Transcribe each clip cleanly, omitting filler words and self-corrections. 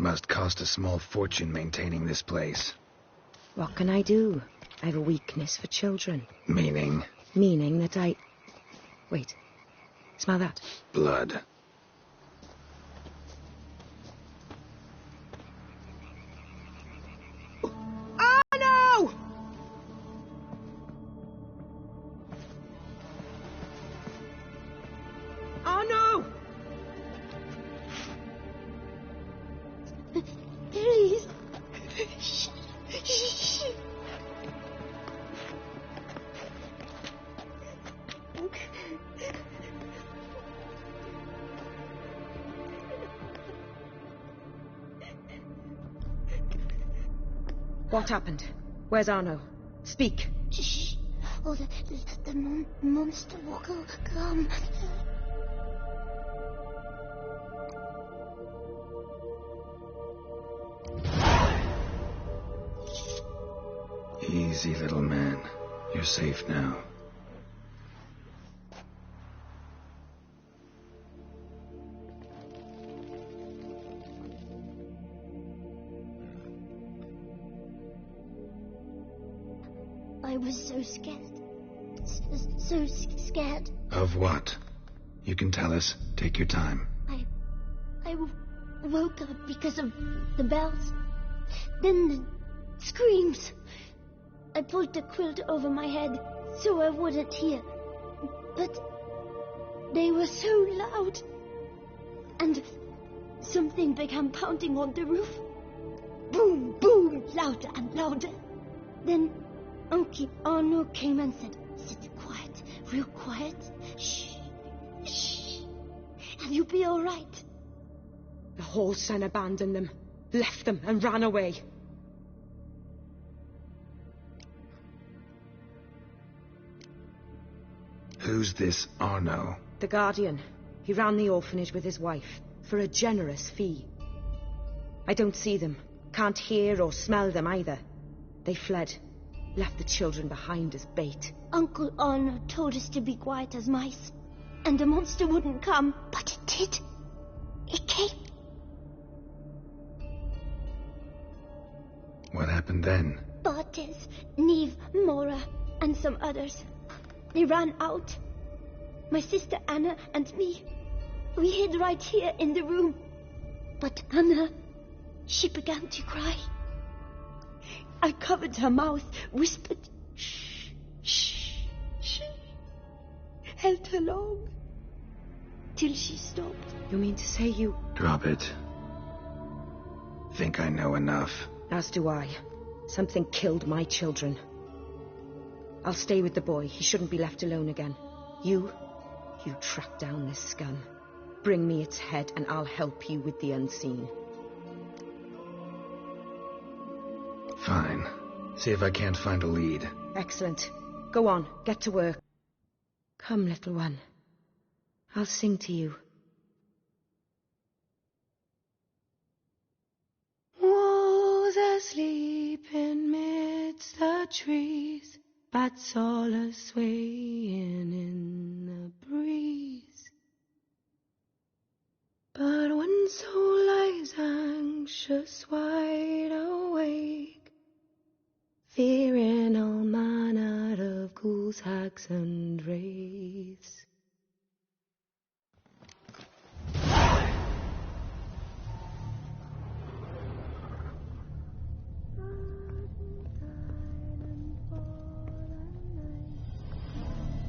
Must cost a small fortune maintaining this place. What can I do? I have a weakness for children. Meaning? Meaning that I... Wait. Smell that? Blood. Oh, no! Oh, no! Please. What happened? Where's Arno? Speak. Shh. Oh, the monster will come. Easy, little man. You're safe now. I was so scared. So scared. Of what? You can tell us. Take your time. I woke up because of the bells. Then the screams. I pulled the quilt over my head so I wouldn't hear. But they were so loud. And something began pounding on the roof. Boom, boom, louder and louder. Then Uncle Arno came and said, "Sit quiet, real quiet. Shh, shh. And you'll be all right." The whole son abandoned them, left them and ran away. Who's this Arno? The Guardian. He ran the orphanage with his wife, for a generous fee. I don't see them, can't hear or smell them either. They fled, left the children behind as bait. Uncle Arno told us to be quiet as mice, and the monster wouldn't come, but it did. It came. What happened then? Bartes, Neve, Mora, and some others. They ran out. My sister Anna and me. We hid right here in the room. But Anna, she began to cry. I covered her mouth, whispered, "Shh, shh, shh." Held her long. Till she stopped. You mean to say you... Drop it. Think I know enough. As do I. Something killed my children. I'll stay with the boy. He shouldn't be left alone again. You track down this scum. Bring me its head and I'll help you with the unseen. Fine. See if I can't find a lead. Excellent. Go on, get to work. Come, little one. I'll sing to you. Wolves asleep in midst the trees, bats all a-swaying in the breeze. But one soul lies anxious, wide awake, fearing all manner of ghouls, hags, and wraiths.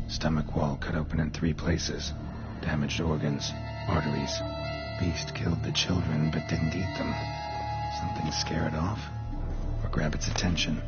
Stomach wall cut open in 3 places. Damaged organs, arteries. Beast killed the children but didn't eat them. Something scare it off? Or grab its attention?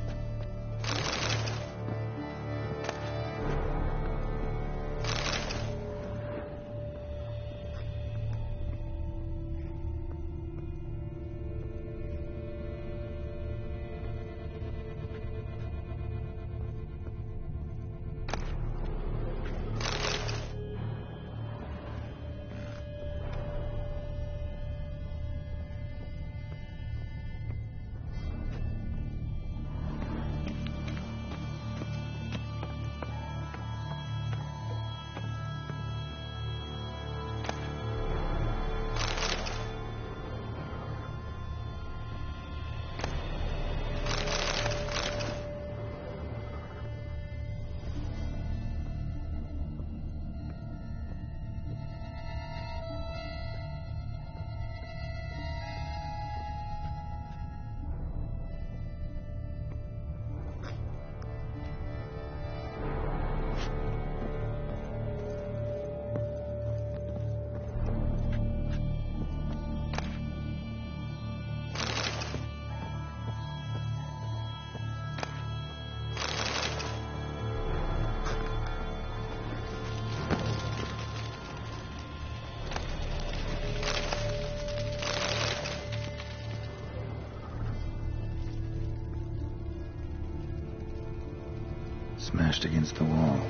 Smashed against the wall.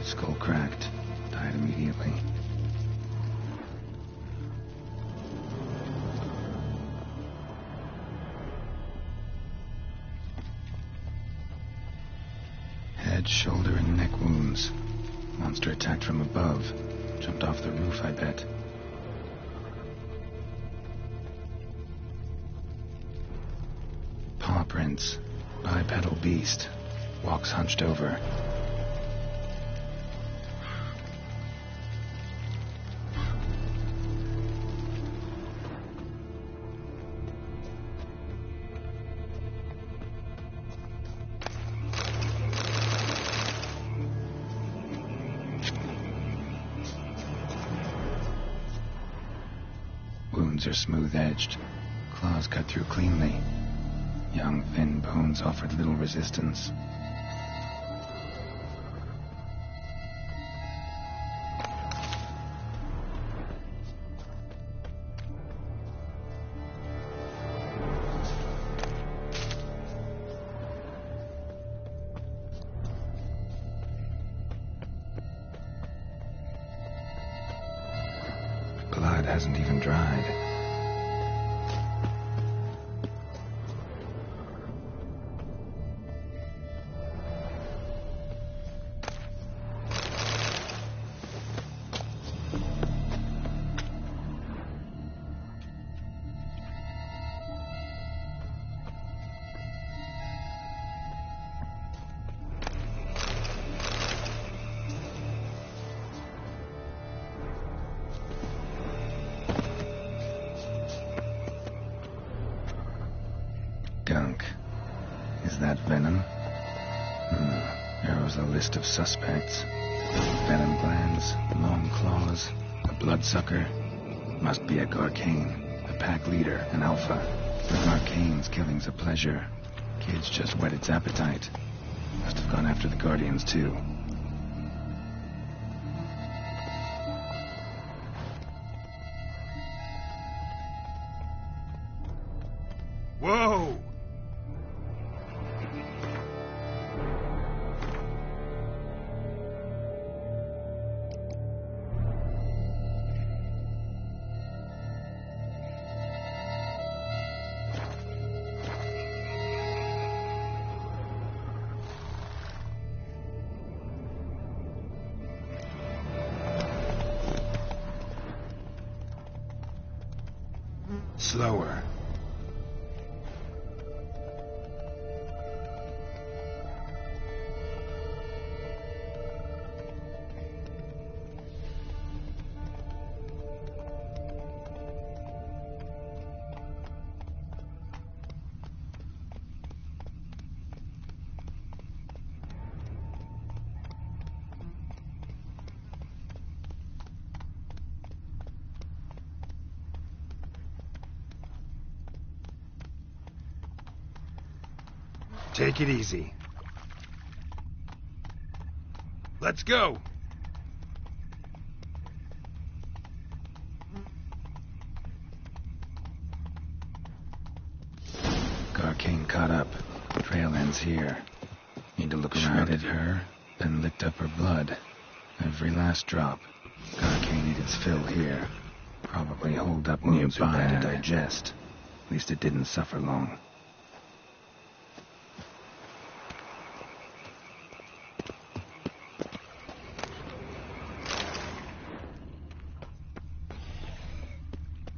Skull cracked. Died immediately. Head, shoulder, and neck wounds. Monster attacked from above. Jumped off the roof, I bet. Paw prints. Bipedal beast. Walks hunched over. Wounds are smooth-edged. Claws cut through cleanly. Young, thin bones offered little resistance. Blood hasn't even dried. Gunk. Is that venom? Narrows the list of suspects. Venom glands, long claws, a bloodsucker. Must be a Garcane, a pack leader, an alpha. For Garcane's killing's a pleasure. Kids just whet its appetite. Must have gone after the Guardians, too. Whoa! Slower. Take it easy. Let's go! Garcane caught up. Trail ends here. Need to look around at her, then licked up her blood. Every last drop. Garcane ate its fill here. Probably holed up nearby to digest. At least it didn't suffer long.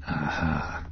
Aha.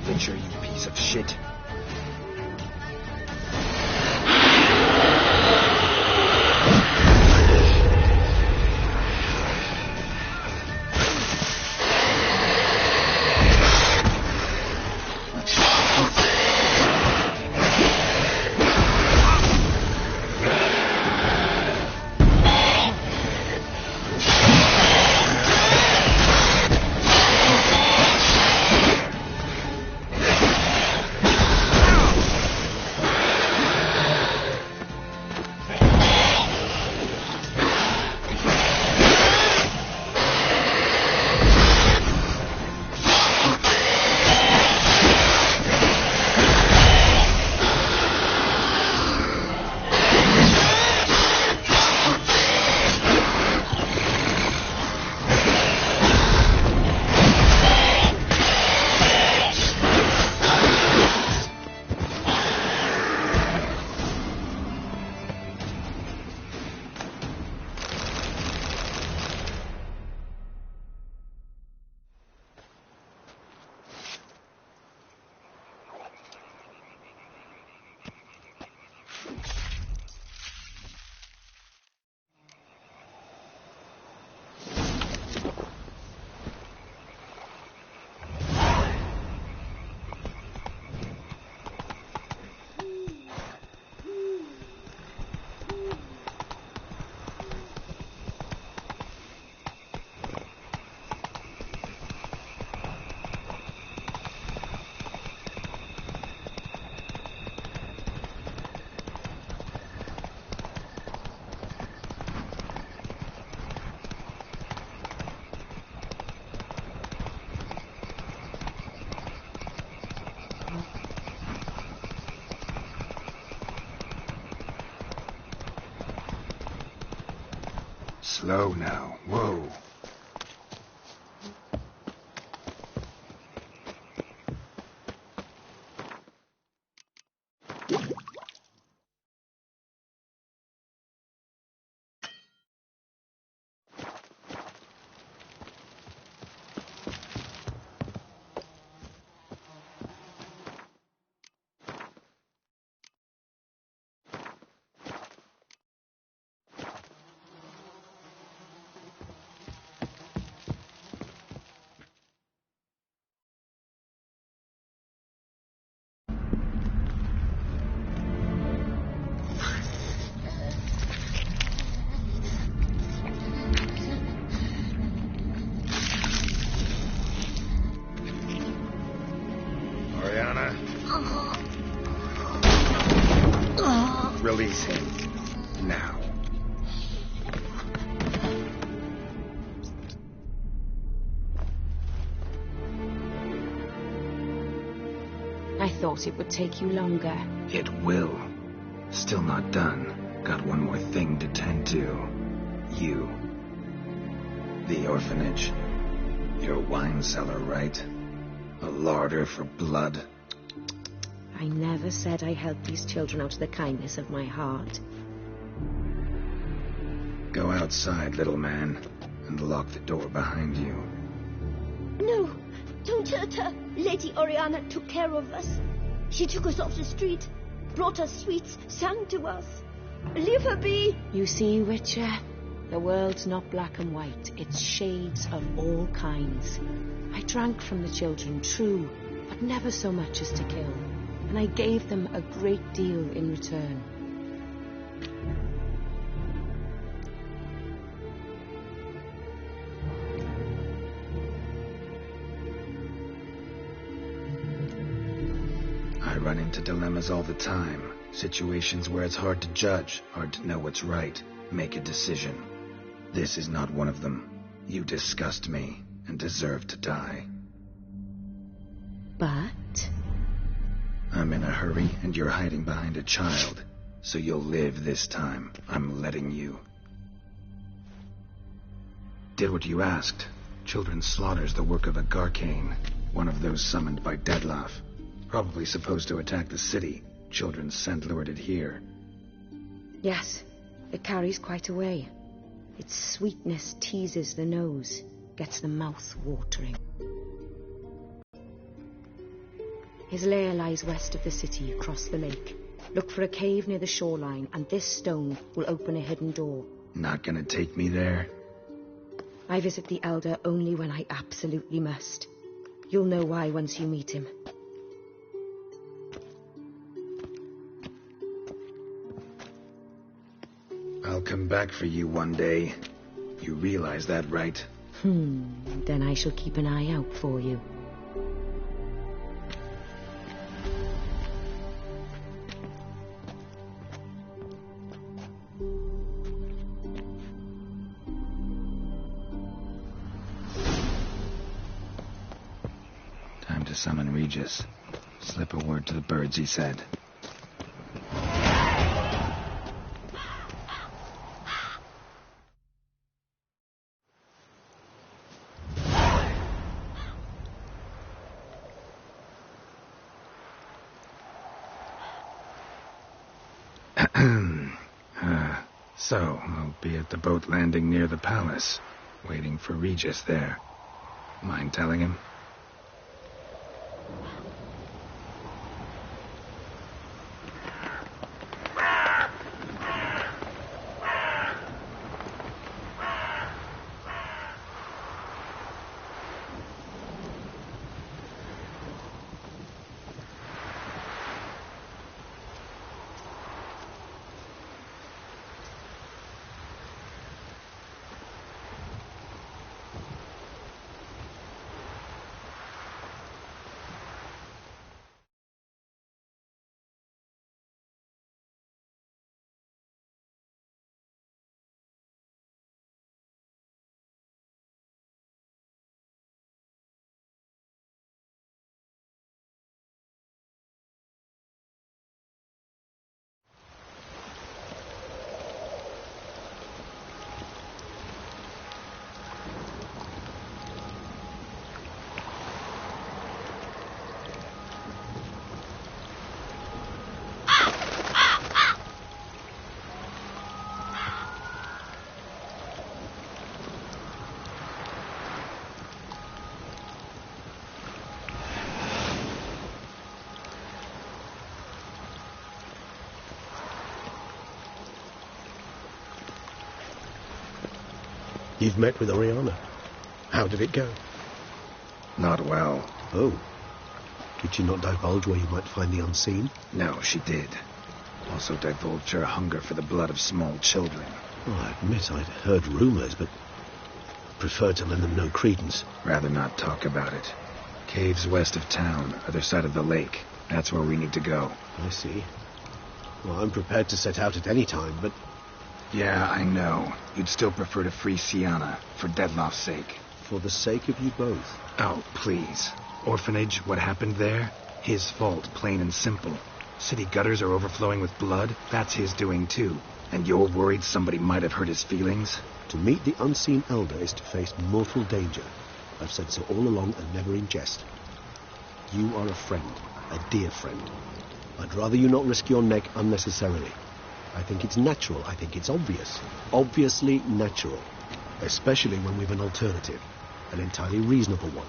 Witcher, you piece of shit. Slow now. Whoa. Release him. Now. I thought it would take you longer. It will. Still not done. Got one more thing to tend to. You. The orphanage. Your wine cellar, right? A larder for blood. I never said I helped these children out of the kindness of my heart. Go outside, little man, and lock the door behind you. No, don't hurt her. Lady Oriana took care of us. She took us off the street, brought us sweets, sang to us. Leave her be. You see, Witcher, the world's not black and white. It's shades of all kinds. I drank from the children, true, but never so much as to kill. And I gave them a great deal in return. I run into dilemmas all the time. Situations where it's hard to judge, hard to know what's right, make a decision. This is not one of them. You disgust me and deserve to die. But I'm in a hurry, and you're hiding behind a child. So you'll live this time. I'm letting you. Did what you asked. Children's slaughter's the work of a Garcane, one of those summoned by Dettlaff. Probably supposed to attack the city. Children's scent lured it here. yes, it carries quite a way. Its sweetness teases the nose, gets the mouth watering. His lair lies west of the city, across the lake. Look for a cave near the shoreline, and this stone will open a hidden door. Not gonna take me there? I visit the Elder only when I absolutely must. You'll know why once you meet him. I'll come back for you one day. You realize that, right? Then I shall keep an eye out for you. Time to summon Regis. Slip a word to the birds, he said. So, I'll be at the boat landing near the palace, waiting for Regis there. Mind telling him? You've met with Oriana. How did it go? Not well. Oh. Did she not divulge where you might find the unseen? No, she did. Also divulged her hunger for the blood of small children. Well, I admit I'd heard rumors, but preferred to lend them no credence. Rather not talk about it. Caves west of town, other side of the lake. That's where we need to go. I see. Well, I'm prepared to set out at any time, but... Yeah, I know. You'd still prefer to free Sienna, for Dettlaff's sake. For the sake of you both. Oh, please. Orphanage, what happened there? His fault, plain and simple. City gutters are overflowing with blood. That's his doing, too. And you're worried somebody might have hurt his feelings? To meet the unseen elder is to face mortal danger. I've said so all along and never in jest. You are a friend, a dear friend. I'd rather you not risk your neck unnecessarily. I think it's natural. I think it's obvious. Obviously natural. Especially when we've an alternative. An entirely reasonable one.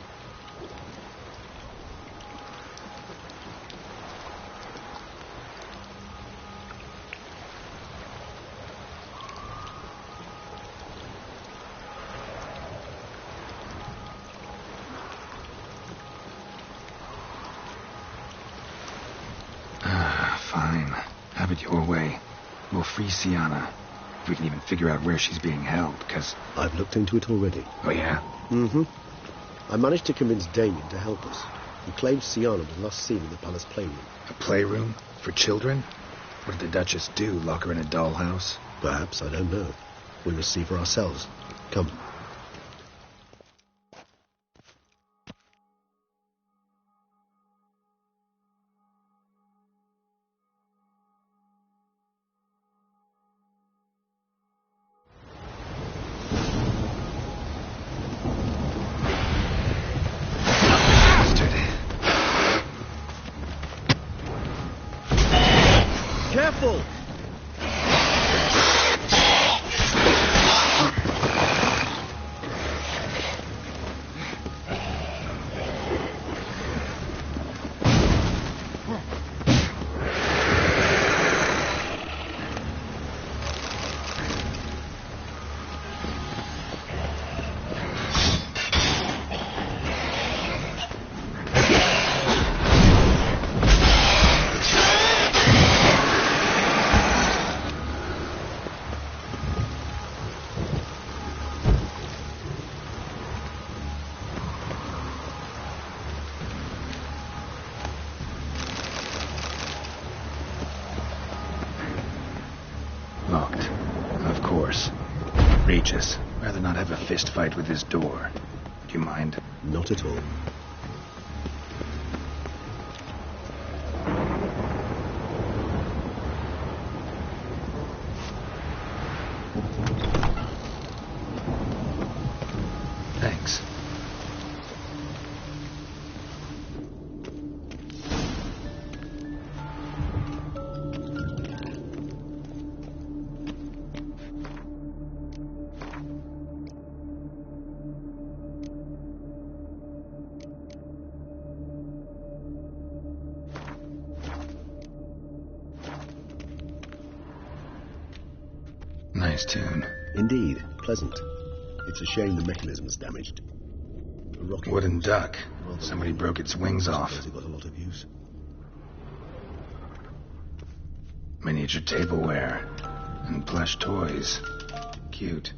Fine. Have it your way. We'll free Sienna. If we can even figure out where she's being held, because... I've looked into it already. Oh, yeah? Mm-hmm. I managed to convince Damien to help us. He claims Sienna was last seen in the palace playroom. A playroom? For children? What did the Duchess do? Lock her in a dollhouse? Perhaps, I don't know. We'll see for ourselves. Come. Careful! Regis, rather not have a fist fight with this door. Do you mind? Not at all. Thanks. Nice tune. Indeed, pleasant. It's a shame the mechanism's damaged. A rocket Wooden duck. rather Somebody long. broke its wings I off. suppose it got a lot of use. Miniature tableware. And plush toys. Cute.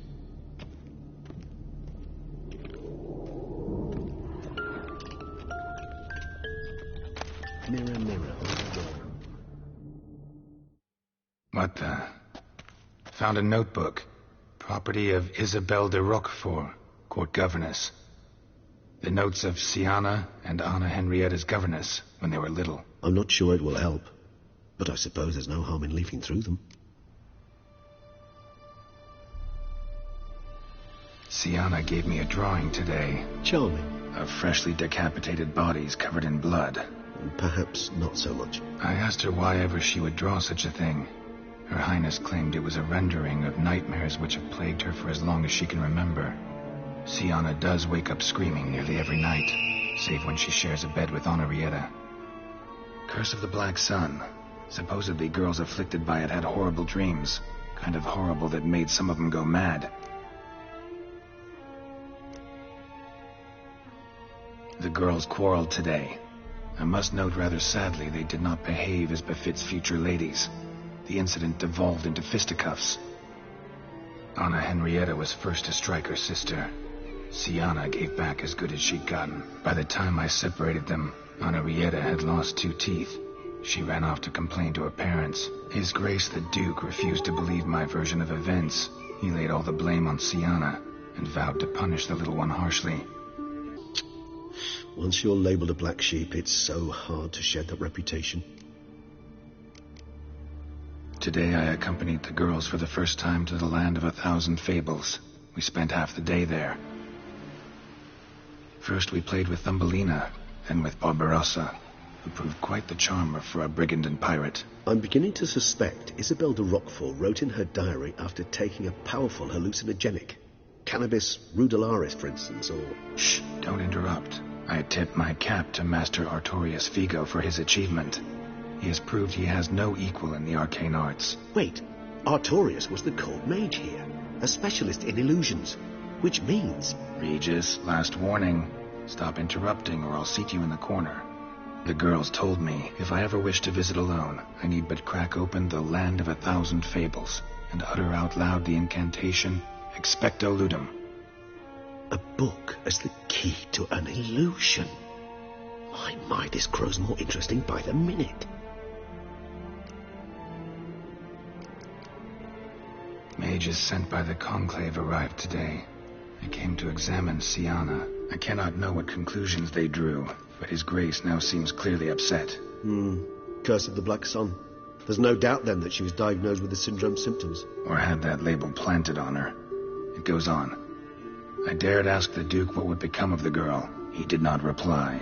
Mirror, mirror on the wall. What the? Found a notebook. Property of Isabelle de Roquefort, court governess. The notes of Siana and Anna Henrietta's governess when they were little. I'm not sure it will help, but I suppose there's no harm in leafing through them. Siana gave me a drawing today Charming. of freshly decapitated bodies covered in blood. Perhaps not so much. I asked her why ever she would draw such a thing. Her Highness claimed it was a rendering of nightmares which have plagued her for as long as she can remember. Siana does wake up screaming nearly every night, save when she shares a bed with Henrietta. Curse of the Black Sun. Supposedly girls afflicted by it had horrible dreams. Kind of horrible that made some of them go mad. The girls quarreled today. I must note rather sadly they did not behave as befits future ladies. The incident devolved into fisticuffs. Anna Henrietta was first to strike her sister. Siana gave back as good as she'd gotten. By the time I separated them, Henrietta had lost 2 teeth. She ran off to complain to her parents. His Grace the Duke refused to believe my version of events. He laid all the blame on Siana and vowed to punish the little one harshly. Once you're labelled a black sheep, it's so hard to shed that reputation. Today I accompanied the girls for the first time to the land of 1,000 fables. We spent half the day there. First we played with Thumbelina, then with Barbarossa, who proved quite the charmer for a brigand and pirate. I'm beginning to suspect Isabelle de Roquefort wrote in her diary after taking a powerful hallucinogenic. Cannabis rudelaris, for instance, or... Shh, don't interrupt. I tip my cap to Master Artorius Figo for his achievement. He has proved he has no equal in the arcane arts. Wait, Artorius was the court mage here, a specialist in illusions, which means... Regis, last warning. Stop interrupting or I'll seat you in the corner. The girls told me if I ever wish to visit alone, I need but crack open the Land of 1,000 Fables and utter out loud the incantation Expecto Ludum. A book as the key to an illusion. My, this grows more interesting by the minute. Mages sent by the Conclave arrived today. They came to examine Siana. I cannot know what conclusions they drew, but His Grace now seems clearly upset. Curse of the Black Sun. There's no doubt then that she was diagnosed with the syndrome symptoms. Or had that label planted on her. It goes on. I dared ask the Duke what would become of the girl. He did not reply.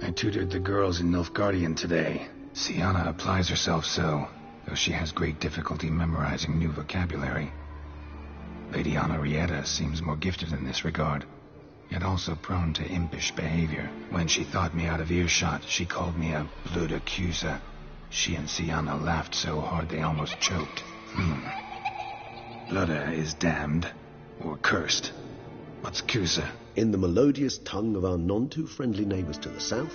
I tutored the girls in Nilfgaardian today. Siana applies herself so, though she has great difficulty memorizing new vocabulary. Lady Henrietta seems more gifted in this regard, yet also prone to impish behavior. When she thought me out of earshot, she called me a blood accuser. She and Siana laughed so hard they almost choked. Blooda is damned, or cursed. What's Cusa? In the melodious tongue of our none-too-friendly neighbours to the south,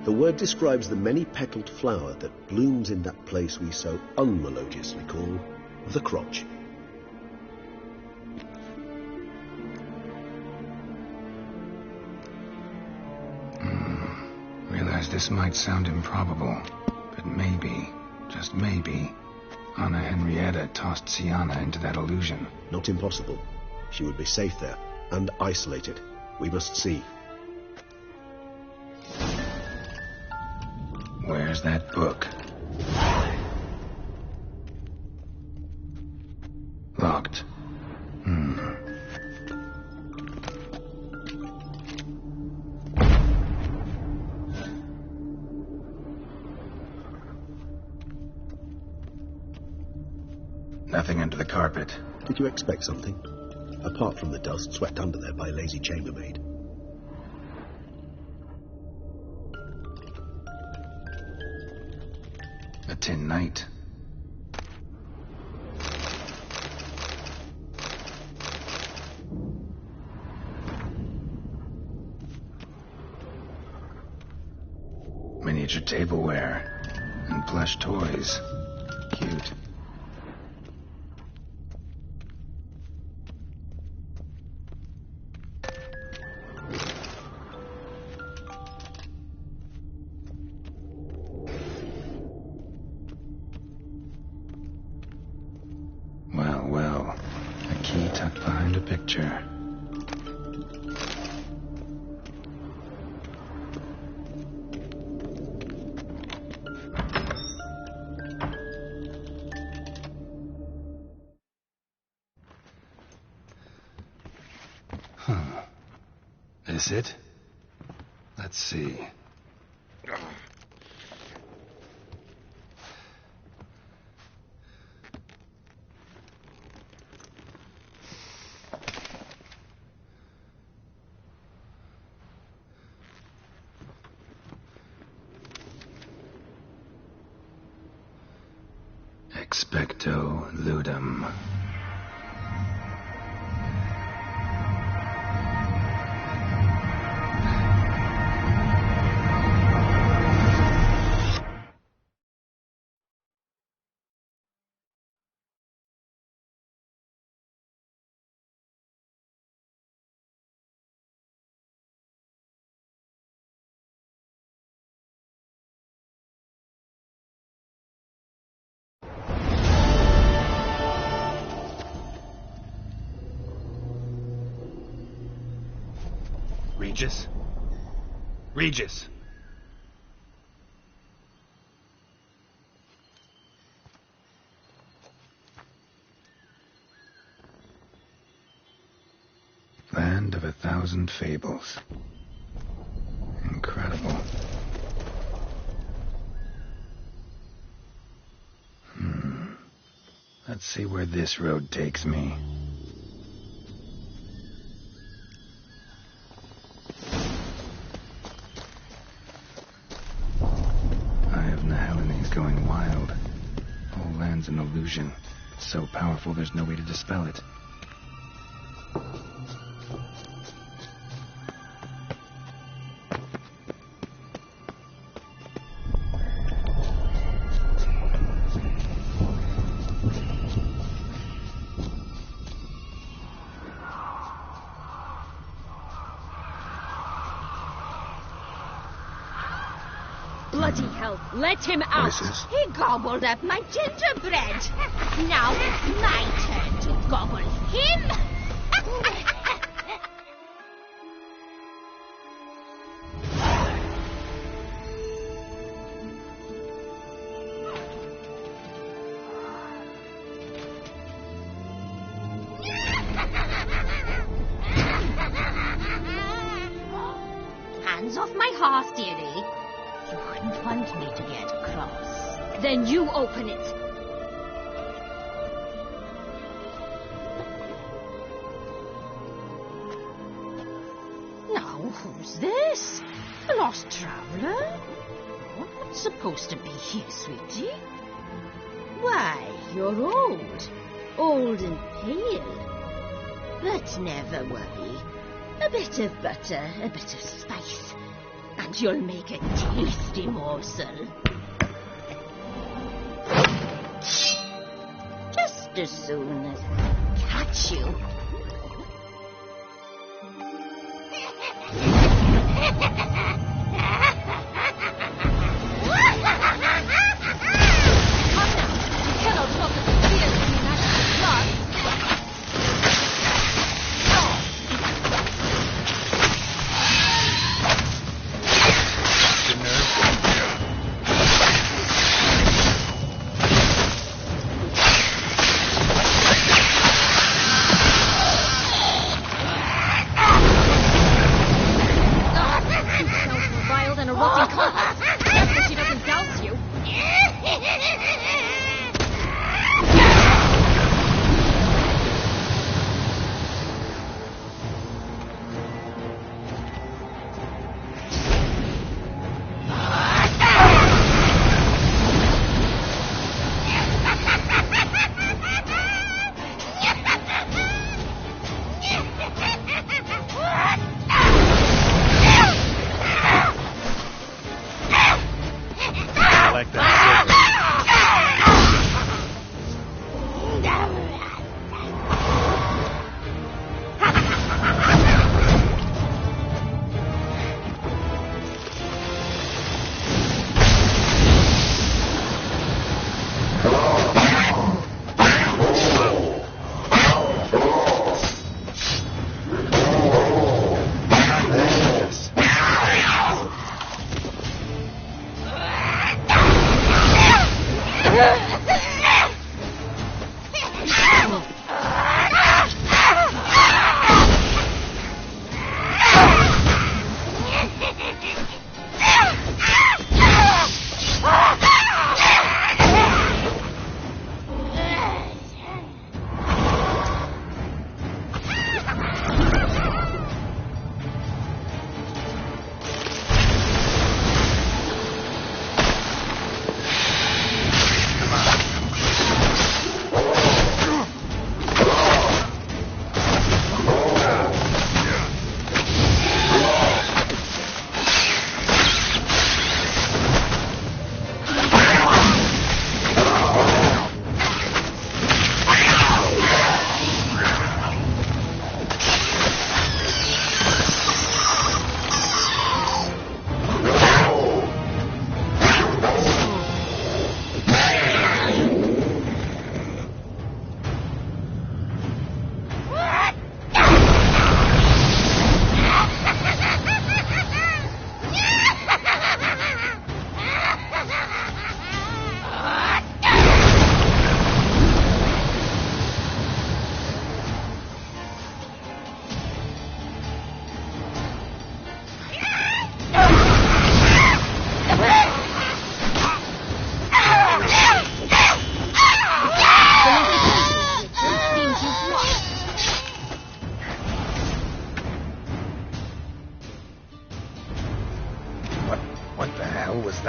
the word describes the many-petaled flower that blooms in that place we so unmelodiously call the crotch. Realize this might sound improbable, but maybe, just maybe, Anna Henrietta tossed Sienna into that illusion. Not impossible. She would be safe there, and isolated. We must see. Where's that book? Locked. Nothing under the carpet. Did you expect something? Apart from the dust swept under there by lazy chambermaid. A tin knight. Miniature tableware and plush toys. Cute. Well, a key tucked behind a picture. This it? Let's see. Expecto ludum. Regis? Regis! Land of 1,000 fables. Incredible. Let's see where this road takes me. Going wild. Whole land's an illusion. It's so powerful there's no way to dispel it. Bloody hell, let him out! Voices. He gobbled up my gingerbread. Now it's my turn to gobble him. Hands off my hearth, dearie. You wouldn't want me to get cross. Then you open it. Now, who's this? A lost traveler? You're not supposed to be here, sweetie. Why, you're old. Old and pale. But never worry. A bit of butter, a bit of spice, and you'll make a tasty morsel. Just as soon as I catch you. You cannot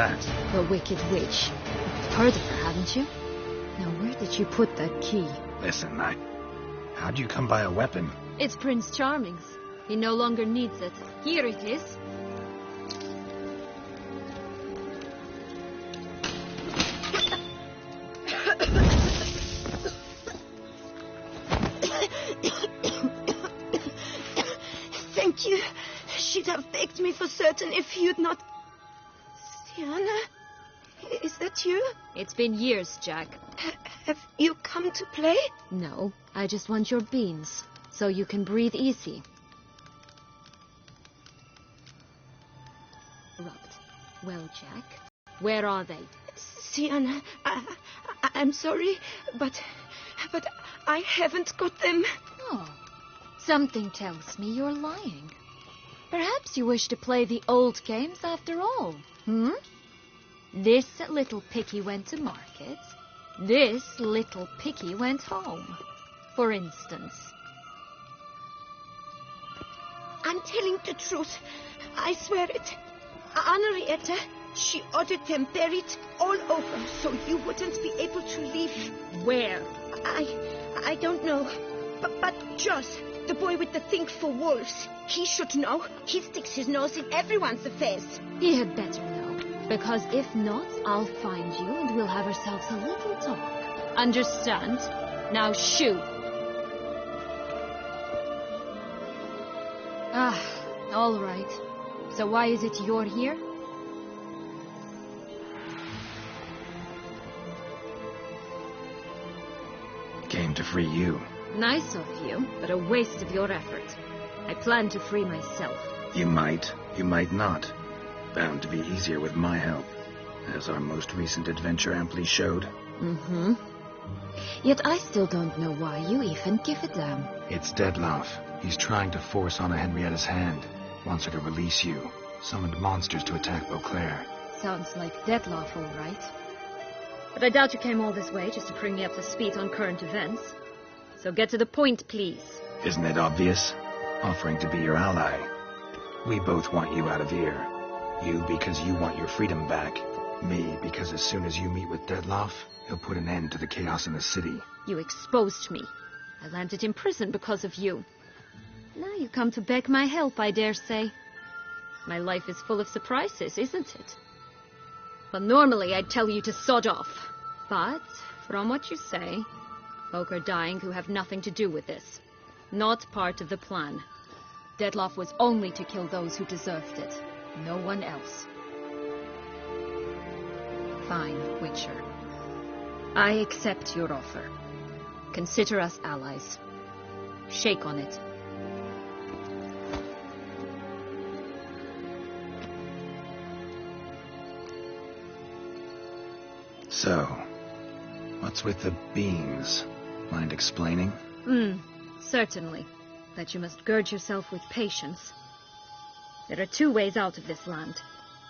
that? The Wicked Witch. You've heard of her, haven't you? Now, where did you put that key? Listen, how'd you come by a weapon? It's Prince Charming's. He no longer needs it. Here it is. Thank you. She'd have begged me for certain if you'd not... Sienna? Is that you? It's been years, Jack. Have you come to play? No, I just want your beans, so you can breathe easy. Rubbed. Well, Jack, where are they? Sienna, I'm sorry, but I haven't got them. Oh, something tells me you're lying. Perhaps you wish to play the old games after all, This little picky went to market. This little picky went home, for instance. I'm telling the truth. I swear it. Henrietta, she ordered them buried all over so you wouldn't be able to leave. Where? I don't know. But Joss, the boy with the thing for wolves, he should know. He sticks his nose in everyone's affairs. He had better know, because if not, I'll find you and we'll have ourselves a little talk. Understand? Now shoot. All right. So why is it you're here? Came to free you. Nice of you, but a waste of your effort. I plan to free myself. You might not. Bound to be easier with my help, as our most recent adventure amply showed. Yet I still don't know why you even give a damn. It's Dettlaff. He's trying to force Anna Henrietta's hand. Wants her to release you. Summoned monsters to attack Beauclair. Sounds like Dettlaff, all right. But I doubt you came all this way just to bring me up to speed on current events. So get to the point, please. Isn't it obvious? Offering to be your ally. We both want you out of here. You because you want your freedom back. Me because as soon as you meet with Dettlaff, he'll put an end to the chaos in the city. You exposed me. I landed in prison because of you. Now you come to beg my help, I dare say. My life is full of surprises, isn't it? Well, normally I'd tell you to sod off. But, from what you say, folk are dying who have nothing to do with this. Not part of the plan. Dettlaff was only to kill those who deserved it. No one else. Fine, Witcher. I accept your offer. Consider us allies. Shake on it. So, what's with the beans? Mind explaining? Certainly. But you must gird yourself with patience. There are 2 ways out of this land.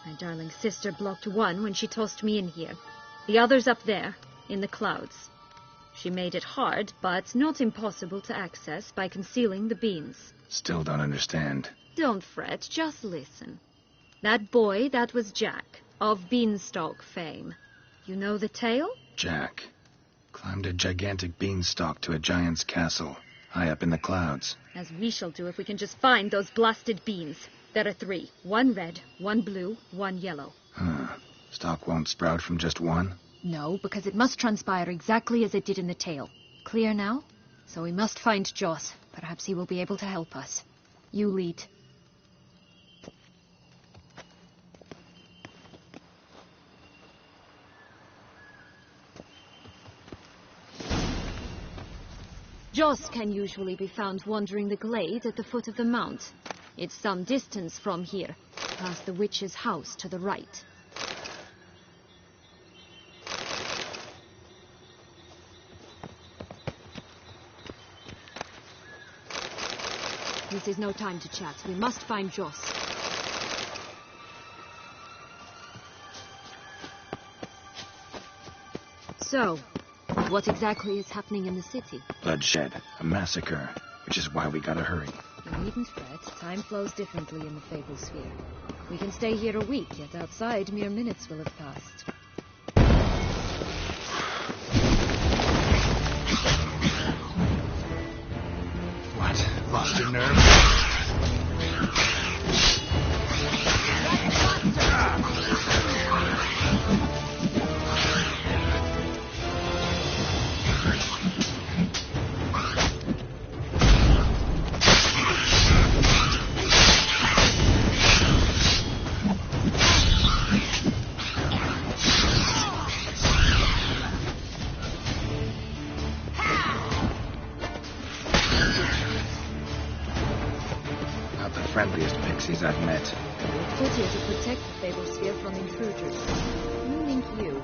My darling sister blocked one when she tossed me in here. The other's up there, in the clouds. She made it hard, but not impossible to access by concealing the beans. Still don't understand. Don't fret, just listen. That boy, that was Jack, of Beanstalk fame. You know the tale? Jack climbed a gigantic beanstalk to a giant's castle, high up in the clouds. As we shall do if we can just find those blasted beans. There are 3. 1 red, 1 blue, 1 yellow. Stalk won't sprout from just one? No, because it must transpire exactly as it did in the tale. Clear now? So we must find Joss. Perhaps he will be able to help us. You lead. Joss can usually be found wandering the glade at the foot of the mount. It's some distance from here, past the witch's house to the right. This is no time to chat. We must find Joss. So, what exactly is happening in the city? Bloodshed. A massacre. Which is why we gotta hurry. You needn't fret. Time flows differently in the Fable Sphere. We can stay here a week, yet outside mere minutes will have passed. What? Lost your nerve? Friendliest pixies I've met. We're put here to protect the Fable-sphere from intruders. Meaning you.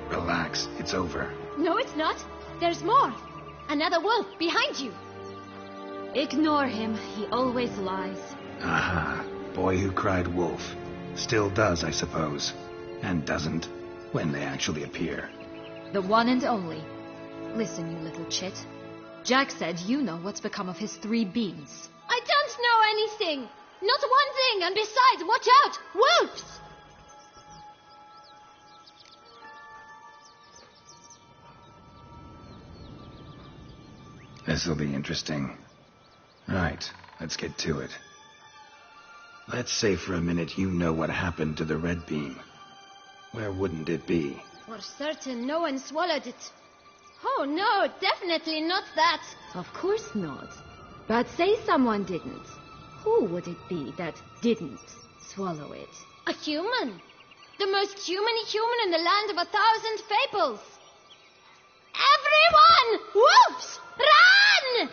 Relax, it's over. No, it's not. There's more. Another wolf behind you. Ignore him. He always lies. Aha. Boy who cried wolf. Still does, I suppose. And doesn't, when they actually appear. The one and only. Listen, you little chit. Jack said you know what's become of his 3 beans. I don't know anything. Not one thing. And besides, watch out. Wolves! This'll be interesting. Right, let's get to it. Let's say for a minute you know what happened to the red beam. Where wouldn't it be? For certain, no one swallowed it. Oh, no, definitely not that. Of course not. But say someone didn't. Who would it be that didn't swallow it? A human. The most human-y human in the land of 1,000 fables. Everyone! Wolves! Run!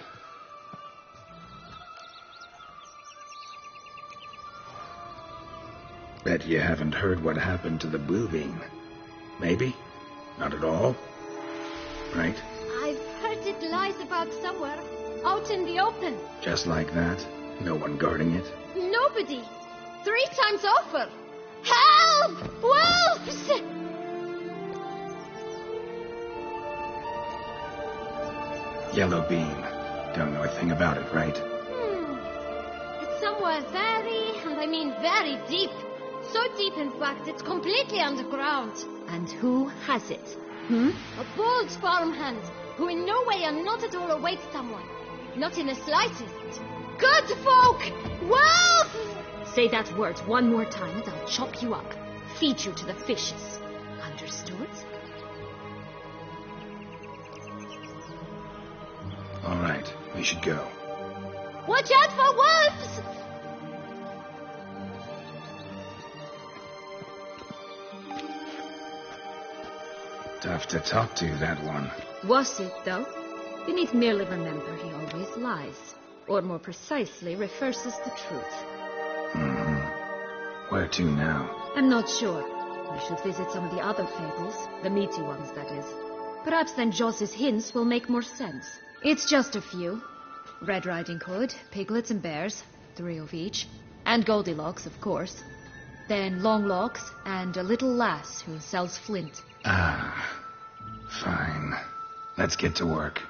Bet you haven't heard what happened to the blue beam. Maybe? Not at all? Right? I've heard it lies about somewhere, out in the open. Just like that? No one guarding it? Nobody. 3 times over. Help! Wolves! Yellow beam. Don't know a thing about it, right? It's somewhere very, and I mean very deep. So deep, in fact, it's completely underground. And who has it? A bold farmhand, who in no way and not at all awaits someone. Not in the slightest. Good folk! Wolf! Say that word one more time and I'll chop you up. Feed you to the fishes. Understood? All right, we should go. Watch out for wolves! Tough to talk to, that one. Was it, though? You need merely remember he always lies. Or more precisely, reverses the truth. Where to now? I'm not sure. We should visit some of the other fables. The meaty ones, that is. Perhaps then Joss's hints will make more sense. It's just a few. Red Riding Hood, Piglets and Bears, 3 of each. And Goldilocks, of course. Then Longlocks, and a little lass who sells flint. Ah, fine. Let's get to work.